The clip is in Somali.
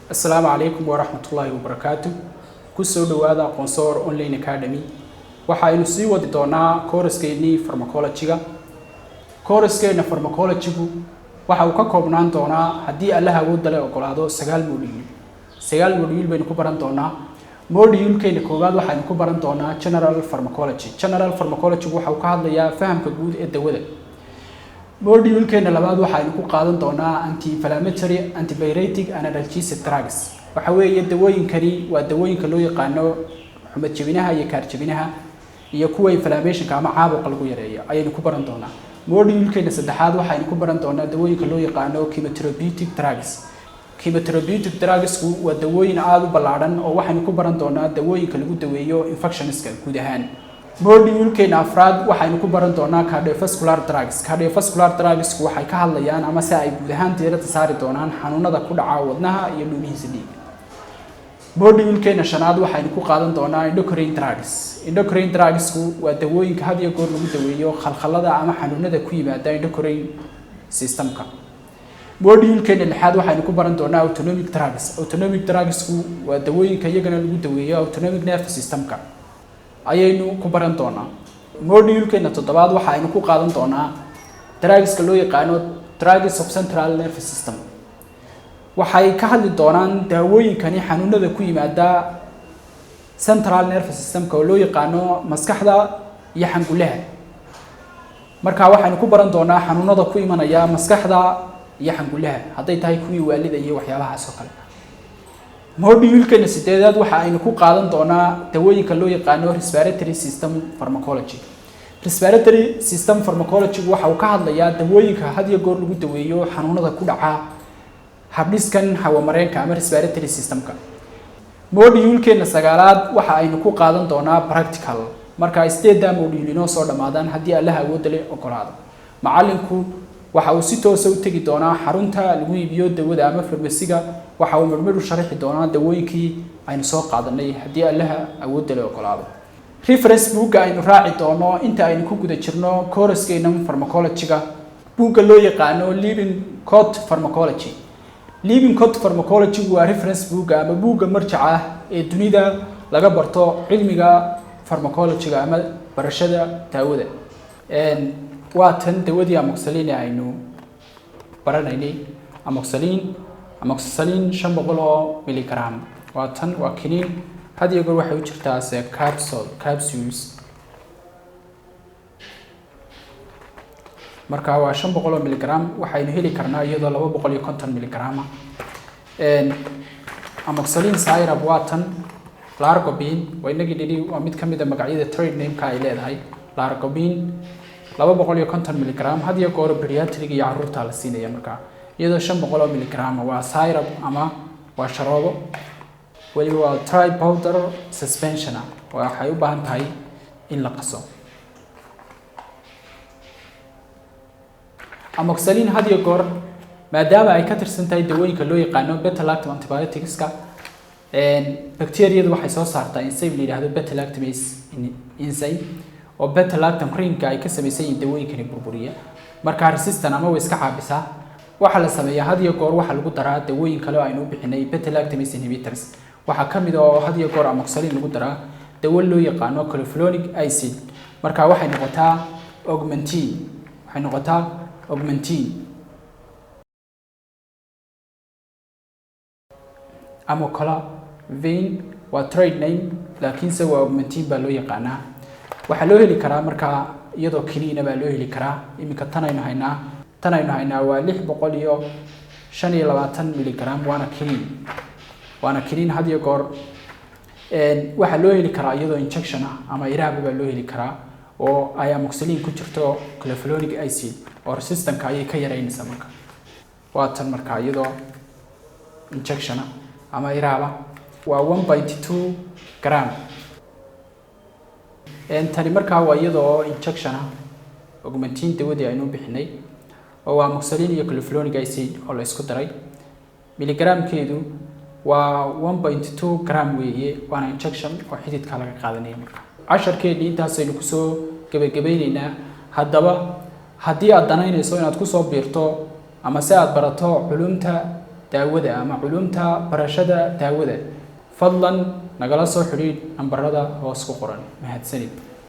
السلام عليكم ورحمة الله وبركاته. كسر دوادة قنصور أونلاين أكاديمي. وحايل سيو ديتونا كورس كيني فارماكولوجيا. كورس كينا فارماكولوجيا وحاوكا كوبنان دونا هدي الله ود له أقولادو سجال موديول. سجال موديول بينكو بران دونا. موديول كينا كوباد وحاينكو بران دونا general pharmacology. general pharmacology وحاوكا هذا يا فهم كجود الدولة. موديول كينا لبعض وحاينكو قادن دونا anti-inflammatory, antibiotic, and analgesic drugs. وحوي الدواين كري والدواين كلو يقانو حمد جبينها يكار جبينها يكوي inflammation كما عابق الغيرية أي نكبرن دونا. موديول كينا سدحاد وحاينكو بران دونا الدواين كلو يقانو chemotherapeutic drugs. chemotherapeutic drugs والدواين عادو بلعرن أو وحاينكو بران دونا الدواين كلو دويو infections كودهان. موديول كينا أفراد وحاينكو بران دونا cardiovascular drugs. cardiovascular drugs وحاي كهالليان أما ساعي بودهان تيرا تساري دونان حنونا دا كود عاودناها يلوميه سديق. موديول كينا شناد وحاينكو قادن دونا endocrine drugs. endocrine drugs ودواين كهاد يقول لغو دويو خلخلدا أما حنونا دا كويبا دا endocrine system كا. موديول كينا لحاد وحاينكو بران دونا autonomic drugs. autonomic drugs ودواين كيغانا لغو دويو autonomic nervous system كا. ayaynu ku baran doonaa module-keena toddobaad waxa aynu ku qaadan doonaa drugs-ka loo yaqaan drugs of central nervous system waxay ka hadli doonaan daawooyinkani xanuunada ku yimaada central nervous system-ka oo loo yaqaan maskaxda iyo xangulaha marka waxaynu ku baran doonaa xanuunada ku imanaya maskaxda iyo xangulaha haday tahay kuwii waalida iyo waxyaabahaas oo kale module-keena sideedaad waxa aynu ku qaadan doonaa dawooyinka loo yaqaan respiratory system pharmacology. respiratory system pharmacology waxa uu ka hadlayaa dawooyinka had iyo goor lagu daweeyo xanuunada ku dhaca habdhiskan hawo-mareenka ama respiratory system-ka. module-keena sagaalaad waxa aynu ku qaadan doonaa practical marka sideedda module inoo soo dhamaadaan haddii Allah awood leh ogolaado. macallinku waxa uu si toos ah u tagi doonaa xarunta lagu iibiyo dawada ama farmasiga waxa uu marmadu sharaxi doonaa dawooyinkii aynu soo qaadanay haddii Allah awood leh ogolaado. reference book aynu raaci doono inta aynu ku guda jirno course-keena pharmacology-ga book loo yaqaan Living Code Pharmacology. Living Code Pharmacology waa reference book ama buugga marjaca ah ee dunida laga barto cilmiga pharmacology-ga ama barashada daawada. waa tan dawadii amoxicillin aynu baranaynay amoxicillin 500 mg waa tan waa kiniin had iyo goor waxay u jirtaa capsules marka waa 500 mg waxaynu heli karnaa iyadoo 250 mg amoxicillin syrup waa tan largobin waa inagii dhidi waa mid kamid ah magacyada trade name-ka ay leedahay largobin 250 mg had iyo goor pediatric iyo carruurta la siinaya marka iyadoo 500 mg waa syrup ama waa sharoobo wali waa dry powder suspension waxay u baahan tahay in la qaso. amoxicillin had iyo goor maadaama ay ka tirsan tahay dawooyinka loo yaqaan beta-lactam antibiotics-ka bacteria-du waxay soo saartaa enzyme la yiraahdo beta-lactamase enzyme oo beta-lactam cream-ka ay ka samaysan yihiin dawooyinkani burburiya marka resistant ama way iska caabisaa waxa la sameeyaa had iyo goor waxa lagu daraa dawooyin kale oo aynu bixinay beta-lactamase inhibitors waxa kamid ah had iyo goor amoxicillin lagu daraa dawo loo yaqaan clofulonic acid marka waxay noqotaa augmentin ama kala vein waa trade name laakiin se waa augmentin baa loo yaqaanaa waxa loo heli karaa marka iyadoo kiniina baa loo heli karaa iminka tan aynu haynaa waa 625 mg waana kiniin had iyo goor waxa loo heli karaa iyadoo injection ah ama iraaba baa loo heli karaa oo ay amoxicillin ku jirto clofulonic acid oo resistant-ka ay ka yareynaysaa marka waa tan marka iyadoo injection ah ama iraaba waa 1.2 gram tani markaa waa iyadoo injection ah augmentin dawadii aynu bixinay oo waa amoxicillin iyo clofulonic acid oo la isku daray miligramkeedu waa 1.2 gram weeye waana injection oo xididka laga qaadanaya marka casharkeedii intaas aynu ku soo gabagabaynaynaa haddaba haddii aad danaynayso inaad ku soo biirto ama si aad barato culumta daawada ama culumta barashada daawada fadlan nagala soo xiriir nambarada hoos ku qoran mahadsanid